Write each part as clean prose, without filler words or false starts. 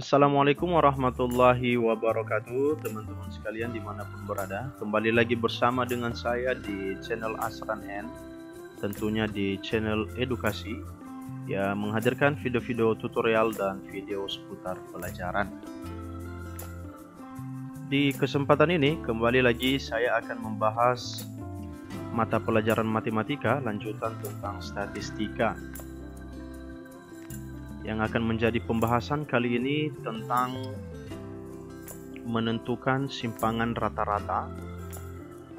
Assalamualaikum warahmatullahi wabarakatuh, teman-teman sekalian dimanapun berada. Kembali lagi bersama dengan saya di channel Asran N, tentunya di channel edukasi yang menghadirkan video-video tutorial dan video seputar pelajaran. Di kesempatan ini kembali lagi saya akan membahas mata pelajaran matematika lanjutan tentang statistika. Yang akan menjadi pembahasan kali ini tentang menentukan simpangan rata-rata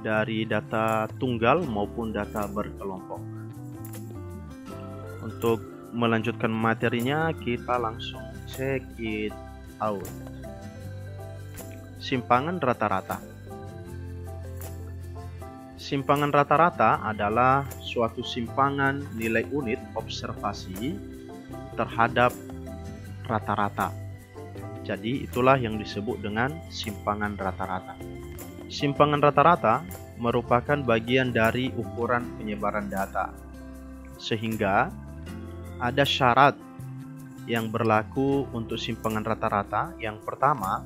dari data tunggal maupun data berkelompok. Untuk melanjutkan materinya, kita langsung check it out. Simpangan rata-rata. Simpangan rata-rata adalah suatu simpangan nilai unit observasi terhadap rata-rata. Jadi itulah yang disebut dengan simpangan rata-rata. Simpangan rata-rata merupakan bagian dari ukuran penyebaran data, sehingga ada syarat yang berlaku untuk simpangan rata-rata. Yang pertama,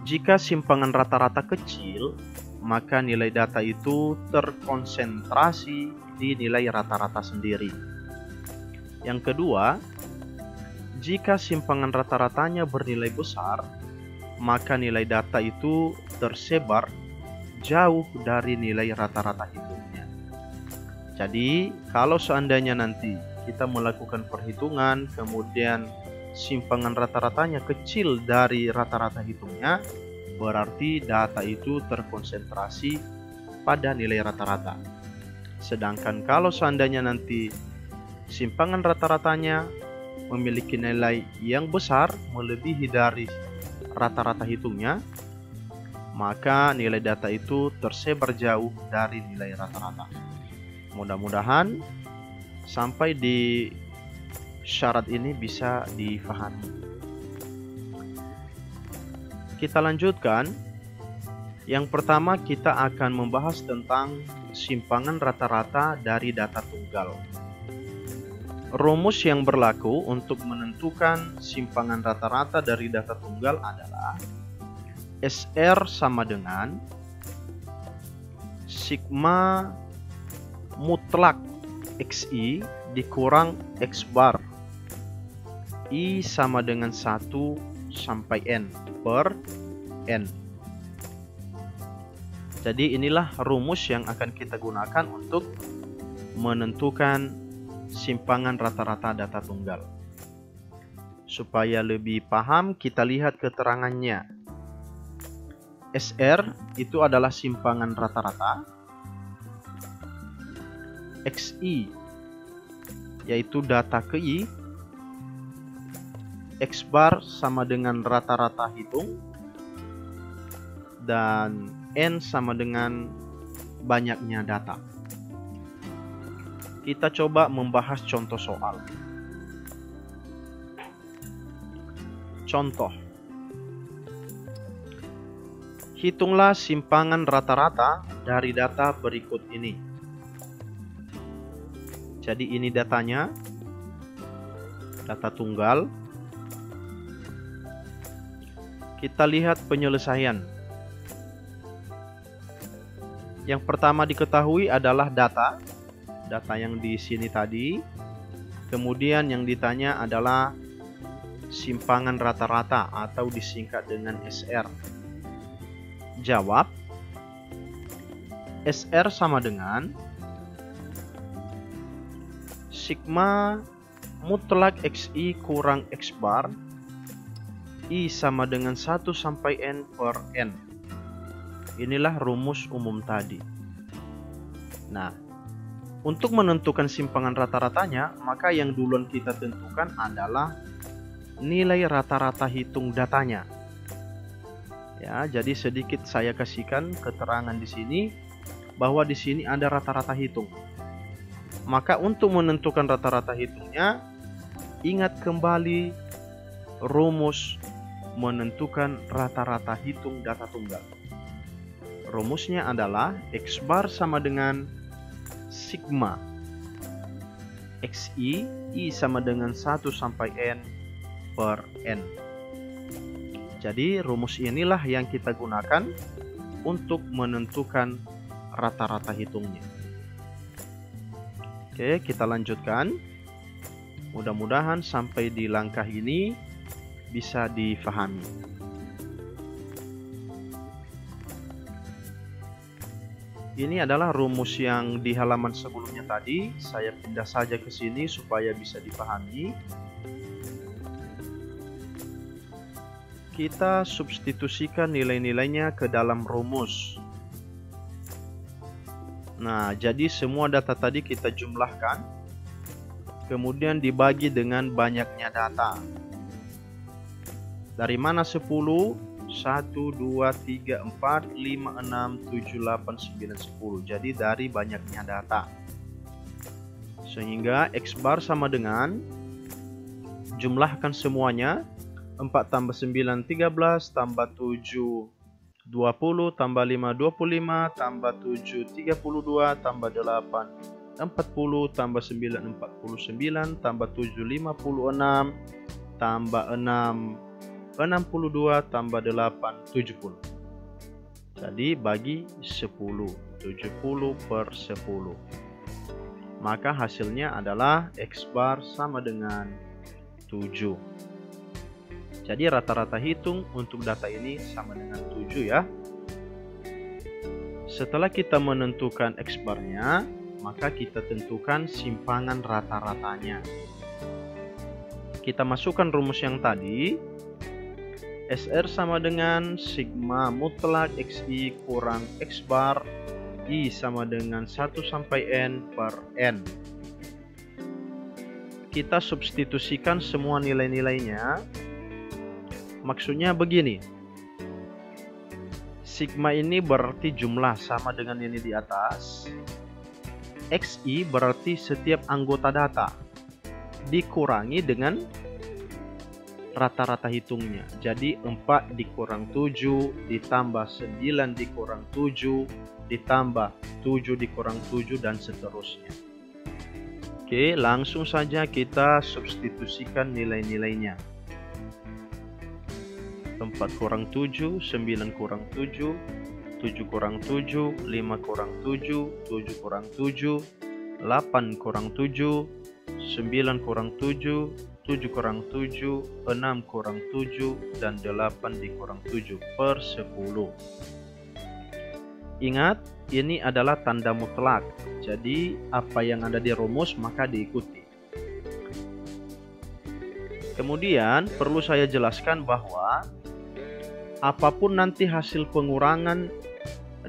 jika simpangan rata-rata kecil, maka nilai data itu terkonsentrasi di nilai rata-rata sendiri. Yang kedua, jika simpangan rata-ratanya bernilai besar, maka nilai data itu tersebar jauh dari nilai rata-rata hitungnya. Jadi, kalau seandainya nanti kita melakukan perhitungan, kemudian simpangan rata-ratanya kecil dari rata-rata hitungnya, berarti data itu terkonsentrasi pada nilai rata-rata. Sedangkan kalau seandainya nanti simpangan rata-ratanya memiliki nilai yang besar melebihi dari rata-rata hitungnya, maka nilai data itu tersebar jauh dari nilai rata-rata. Mudah-mudahan sampai di syarat ini bisa difahami. Kita lanjutkan. Yang pertama, kita akan membahas tentang simpangan rata-rata dari data tunggal. Rumus yang berlaku untuk menentukan simpangan rata-rata dari data tunggal adalah SR sama dengan sigma mutlak XI dikurang X bar I sama dengan 1 sampai N per N. Jadi inilah rumus yang akan kita gunakan untuk menentukan simpangan rata-rata data tunggal. Supaya lebih paham, kita lihat keterangannya. SR itu adalah simpangan rata-rata. XI yaitu data ke I. X bar sama dengan rata-rata hitung. Dan N sama dengan banyaknya data. Kita coba membahas contoh soal. Contoh. Hitunglah simpangan rata-rata dari data berikut ini. Jadi ini datanya. Data tunggal. Kita lihat penyelesaian. Yang pertama diketahui adalah data yang di sini tadi. Kemudian yang ditanya adalah simpangan rata-rata atau disingkat dengan SR. Jawab. SR sama dengan sigma mutlak XI kurang X bar I sama dengan 1 sampai N per N. Inilah rumus umum tadi. Nah, untuk menentukan simpangan rata-ratanya, maka yang duluan kita tentukan adalah nilai rata-rata hitung datanya. Ya, jadi sedikit saya kasihkan keterangan di sini bahwa di sini ada rata-rata hitung. Maka untuk menentukan rata-rata hitungnya, ingat kembali rumus menentukan rata-rata hitung data tunggal. Rumusnya adalah X bar sama dengan sigma XI, I sama dengan 1 sampai N per N. Jadi rumus inilah yang kita gunakan untuk menentukan rata-rata hitungnya. Oke, kita lanjutkan. Mudah-mudahan sampai di langkah ini bisa difahami. Ini adalah rumus yang di halaman sebelumnya tadi. Saya pindah saja ke sini supaya bisa dipahami. Kita substitusikan nilai-nilainya ke dalam rumus. Nah, jadi semua data tadi kita jumlahkan, kemudian dibagi dengan banyaknya data. Dari mana 10? 1, 2, 3, 4, 5, 6, 7, 8, 9, 10. Jadi dari banyaknya data. Sehingga X bar sama dengan, jumlahkan semuanya, 4 tambah 9, 13, tambah 7, 20, tambah 5, 25, tambah 7, 32, tambah 8, 40, tambah 9, 49, tambah 7, 56, tambah 6, 62, tambah 8, 70. Jadi bagi 10, 70 per 10. Maka hasilnya adalah X bar sama dengan 7. Jadi rata-rata hitung untuk data ini sama dengan 7 ya. Setelah kita menentukan X bar-nya, maka kita tentukan simpangan rata-ratanya. Kita masukkan rumus yang tadi. SR sama dengan sigma mutlak XI kurang X bar I sama dengan 1 sampai N per N. Kita substitusikan semua nilai-nilainya. Maksudnya begini, sigma ini berarti jumlah sama dengan ini di atas, XI berarti setiap anggota data, dikurangi dengan rata-rata hitungnya. Jadi 4 dikurang 7, ditambah 9 dikurang 7, ditambah 7 dikurang 7, dan seterusnya. Oke, langsung saja kita substitusikan nilai-nilainya. 4 kurang 7, 9 kurang 7, 7 kurang 7, 5 kurang 7, 7 kurang 7, 8 kurang 7, 9 kurang 7, 7 kurang 7, 6 kurang 7, dan 8 dikurang 7 per 10. Ingat, ini adalah tanda mutlak. Jadi, apa yang ada di rumus maka diikuti. Kemudian, perlu saya jelaskan bahwa apapun nanti hasil pengurangan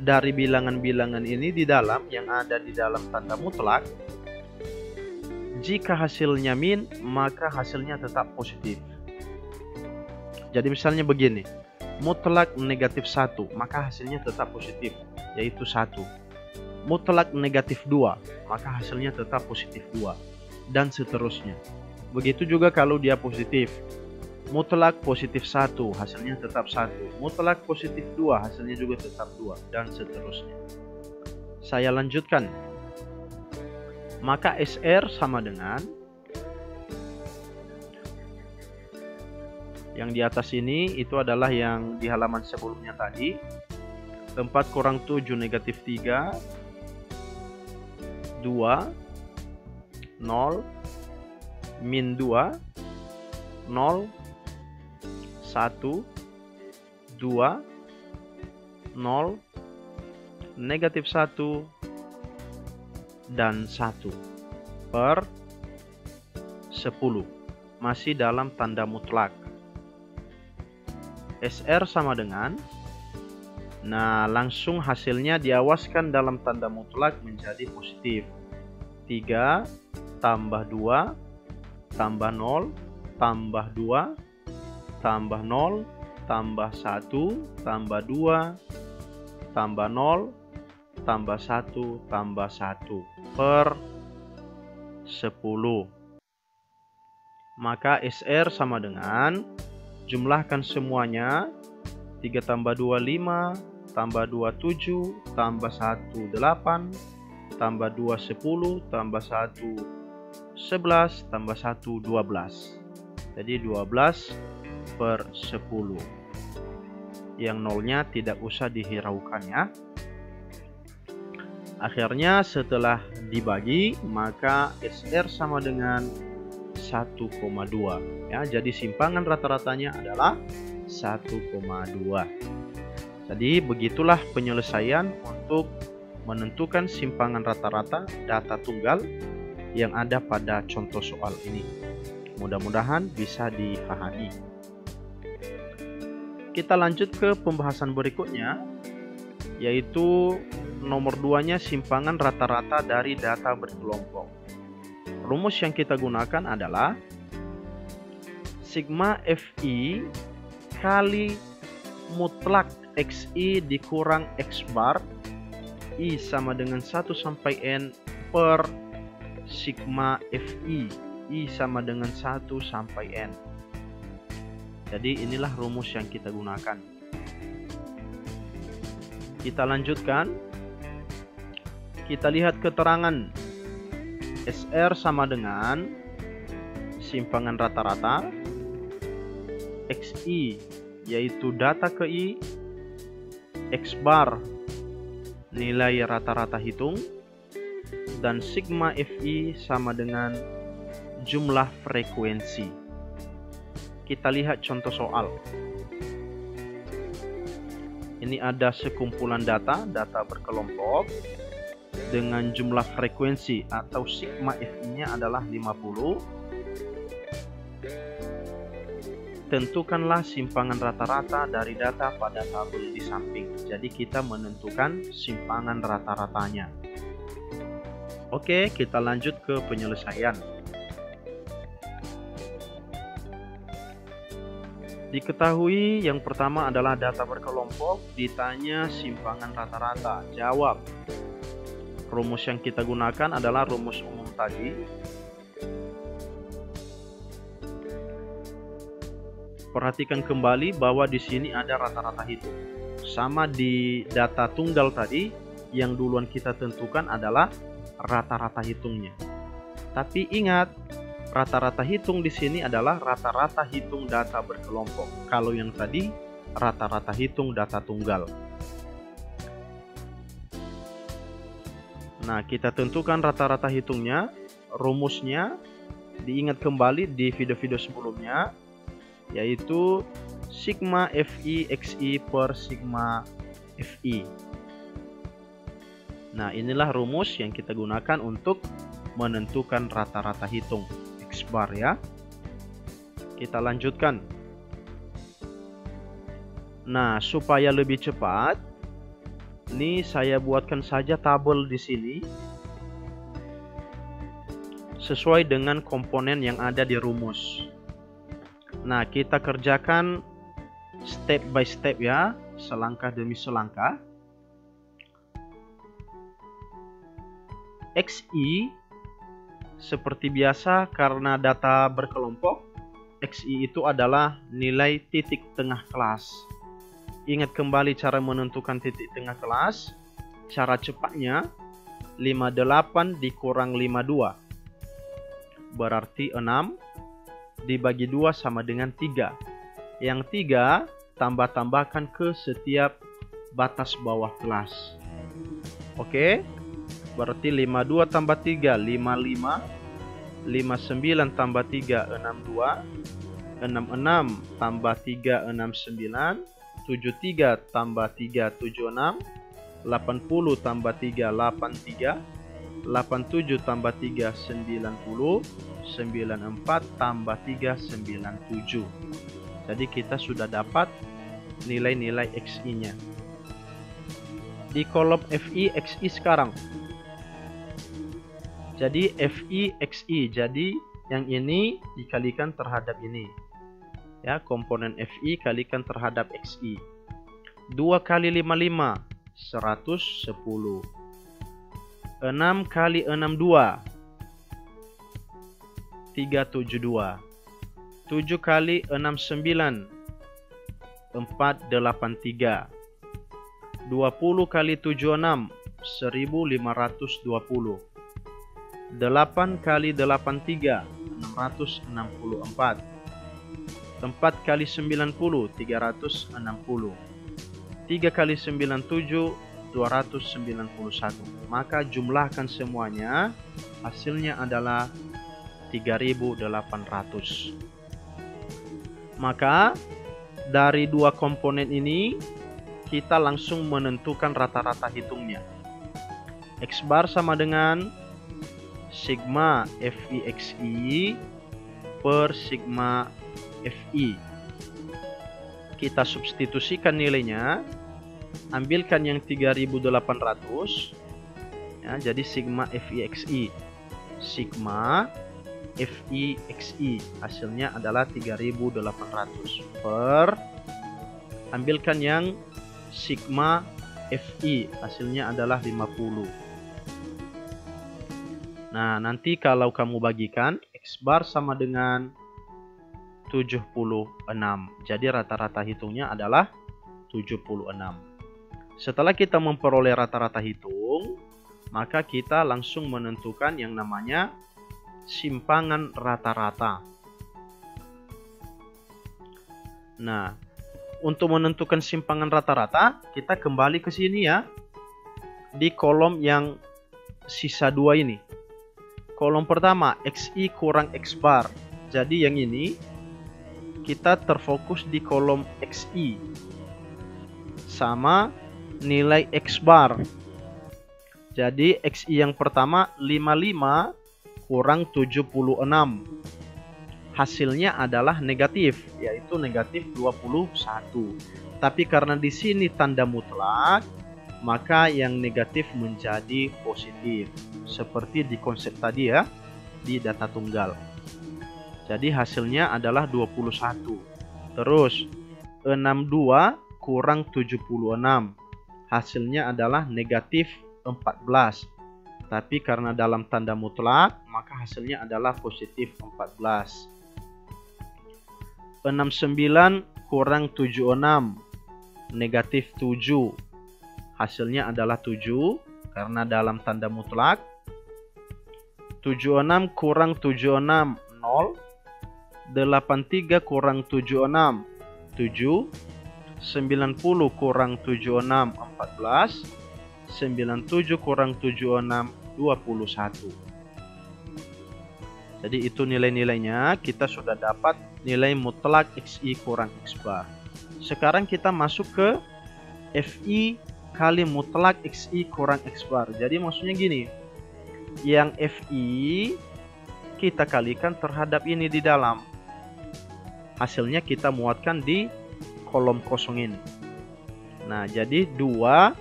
dari bilangan-bilangan ini di dalam yang ada di dalam tanda mutlak, jika hasilnya min, maka hasilnya tetap positif. Jadi misalnya begini, mutlak negatif 1, maka hasilnya tetap positif, yaitu 1. Mutlak negatif 2, maka hasilnya tetap positif 2, dan seterusnya. Begitu juga kalau dia positif. Mutlak positif 1, hasilnya tetap 1. Mutlak positif 2, hasilnya juga tetap 2, dan seterusnya. Saya lanjutkan. Maka SR sama dengan yang di atas ini, itu adalah yang di halaman sebelumnya tadi. 4 kurang 7 negatif 3, 2, 0, min 2, 0, 1, 2, 0, negatif 1, dan 1 per 10. Masih dalam tanda mutlak. SR sama dengan, nah langsung hasilnya diawaskan dalam tanda mutlak menjadi positif. 3 tambah 2 tambah 0 tambah 2 tambah 0 tambah 1 tambah 2 tambah 0 tambah 1 tambah 1 per 10. Maka SR sama dengan, jumlahkan semuanya, 3 tambah 2 5, tambah 2 7, tambah 1 8, tambah 2 10, tambah 1 11, tambah 1 12. Jadi 12 per 10. Yang nolnya tidak usah dihiraukan ya. Akhirnya setelah dibagi, maka SR sama dengan 1,2 ya. Jadi simpangan rata-ratanya adalah 1,2. Jadi begitulah penyelesaian untuk menentukan simpangan rata-rata data tunggal yang ada pada contoh soal ini. Mudah-mudahan bisa dipahami. Kita lanjut ke pembahasan berikutnya, yaitu nomor 2-nya simpangan rata-rata dari data berkelompok. Rumus yang kita gunakan adalah sigma FI kali mutlak XI dikurang X bar I sama dengan 1 sampai N per sigma FI I sama dengan 1 sampai N. Jadi inilah rumus yang kita gunakan. Kita lanjutkan. Kita lihat keterangan. SR sama dengan simpangan rata-rata XI yaitu data ke I, X bar nilai rata-rata hitung, dan sigma FI sama dengan jumlah frekuensi. Kita lihat contoh soal. Ini ada sekumpulan data berkelompok dengan jumlah frekuensi atau sigma FI-nya adalah 50. Tentukanlah simpangan rata-rata dari data pada tabel di samping. Jadi kita menentukan simpangan rata-ratanya. Oke, kita lanjut ke penyelesaian. Diketahui yang pertama adalah data berkelompok, ditanya simpangan rata-rata. Jawab. Rumus yang kita gunakan adalah rumus umum tadi. Perhatikan kembali bahwa di sini ada rata-rata hitung. Sama di data tunggal tadi, yang duluan kita tentukan adalah rata-rata hitungnya. Tapi ingat, rata-rata hitung di sini adalah rata-rata hitung data berkelompok. Kalau yang tadi rata-rata hitung data tunggal. Nah, kita tentukan rata-rata hitungnya. Rumusnya diingat kembali di video-video sebelumnya, yaitu sigma FI XI per sigma FI. Nah, inilah rumus yang kita gunakan untuk menentukan rata-rata hitung X bar ya. Kita lanjutkan. Nah, supaya lebih cepat, ini saya buatkan saja tabel di sini sesuai dengan komponen yang ada di rumus. Nah, kita kerjakan step by step ya, selangkah demi selangkah. XI seperti biasa, karena data berkelompok, XI itu adalah nilai titik tengah kelas. Ingat kembali cara menentukan titik tengah kelas. Cara cepatnya 58 dikurang 52 berarti 6, dibagi 2 sama dengan 3. Yang 3 tambah-tambahkan ke setiap batas bawah kelas. Oke, berarti 52 tambah 3 55, 59 tambah 3 62, 66 tambah 3 69, 73 tambah 3 76, 80 tambah 3 83, 87 tambah 3 90, 94 tambah 3 97. Jadi kita sudah dapat nilai-nilai XI-nya. Di kolom FI XI sekarang. Jadi FI XI, jadi yang ini dikalikan terhadap ini. Ya, komponen FI kalikan terhadap XI. 2 kali 55 110. 6 kali 62 372. 7 kali 69 483. 20 kali 76 1520. 8 kali 83 664. 4 kali 90, 360. 3 kali 97, 291. Maka jumlahkan semuanya, hasilnya adalah 3.800. Maka dari dua komponen ini kita langsung menentukan rata-rata hitungnya. X bar sama dengan sigma FIXI per sigma FI. Kita substitusikan nilainya, ambilkan yang 3.800 ya, jadi sigma FIXI, sigma FIXI hasilnya adalah 3.800 per, ambilkan yang sigma FI hasilnya adalah 50. Nah, nanti kalau kamu bagikan, X bar sama dengan 76. Jadi rata-rata hitungnya adalah 76. Setelah kita memperoleh rata-rata hitung, maka kita langsung menentukan yang namanya simpangan rata-rata. Nah, untuk menentukan simpangan rata-rata, kita kembali ke sini ya. Di kolom yang sisa 2 ini. Kolom pertama, XI kurang X bar. Jadi yang ini, kita terfokus di kolom XI. Sama nilai X bar. Jadi XI yang pertama 55 kurang 76. Hasilnya adalah negatif, yaitu negatif 21. Tapi karena di sini tanda mutlak, maka yang negatif menjadi positif. Seperti di konsep tadi ya, di data tunggal. Jadi hasilnya adalah 21. Terus 62 kurang 76. Hasilnya adalah negatif 14. Tapi karena dalam tanda mutlak, maka hasilnya adalah positif 14. 69 kurang 76, negatif 7. Hasilnya adalah 7, karena dalam tanda mutlak. 76 kurang 76, 0. 83 kurang 76, 7. 90 kurang 76, 14. 97 kurang 76, 21. Jadi itu nilai-nilainya. Kita sudah dapat nilai mutlak XI kurang X bar. Sekarang kita masuk ke FI kali mutlak XI kurang X bar. Jadi maksudnya gini, yang FI kita kalikan terhadap ini di dalam. Hasilnya kita muatkan di kolom kosong ini. Nah, jadi 2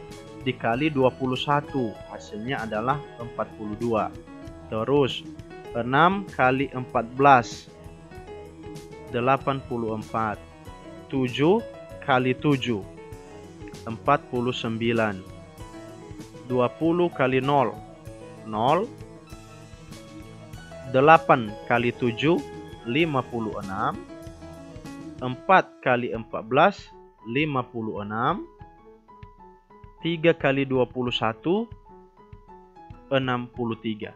dikali 21, hasilnya adalah 42. Terus 6 kali 14, 84. 7 kali 7, 49. 20 kali 0, 0. 8 kali 7, 56. 4 kali 14, 56. 3 kali 21, 63.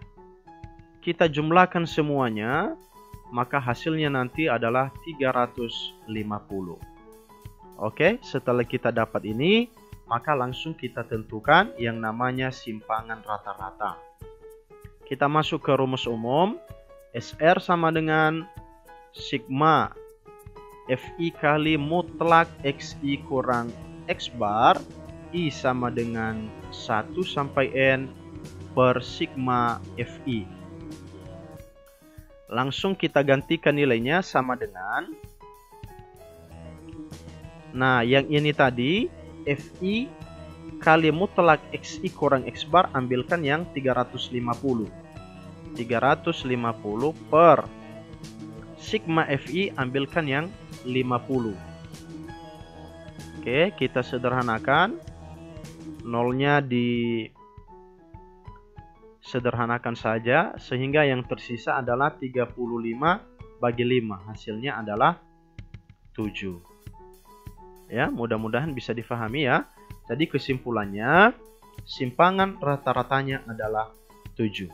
Kita jumlahkan semuanya, maka hasilnya nanti adalah 350. Oke, setelah kita dapat ini, maka langsung kita tentukan yang namanya simpangan rata-rata. Kita masuk ke rumus umum. SR sama dengan sigma FI kali mutlak XI kurang X bar, I sama dengan 1 sampai N per sigma FI. Langsung kita gantikan nilainya sama dengan, nah yang ini tadi FI kali mutlak XI kurang X bar, ambilkan yang 350. 350 per sigma FI, ambilkan yang 50. Oke, kita sederhanakan. Nolnya disederhanakan saja, sehingga yang tersisa adalah 35 bagi 5. Hasilnya adalah 7. Ya, mudah-mudahan bisa difahami ya. Jadi kesimpulannya, simpangan rata-ratanya adalah 7.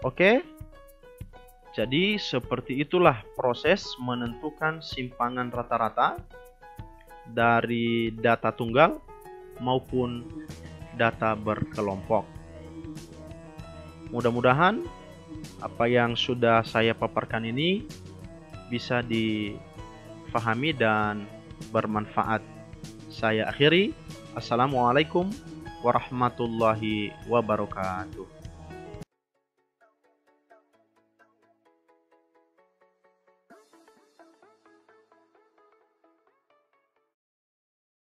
Oke. Jadi seperti itulah proses menentukan simpangan rata-rata dari data tunggal maupun data berkelompok. Mudah-mudahan apa yang sudah saya paparkan ini bisa difahami dan bermanfaat. Saya akhiri. Assalamualaikum warahmatullahi wabarakatuh.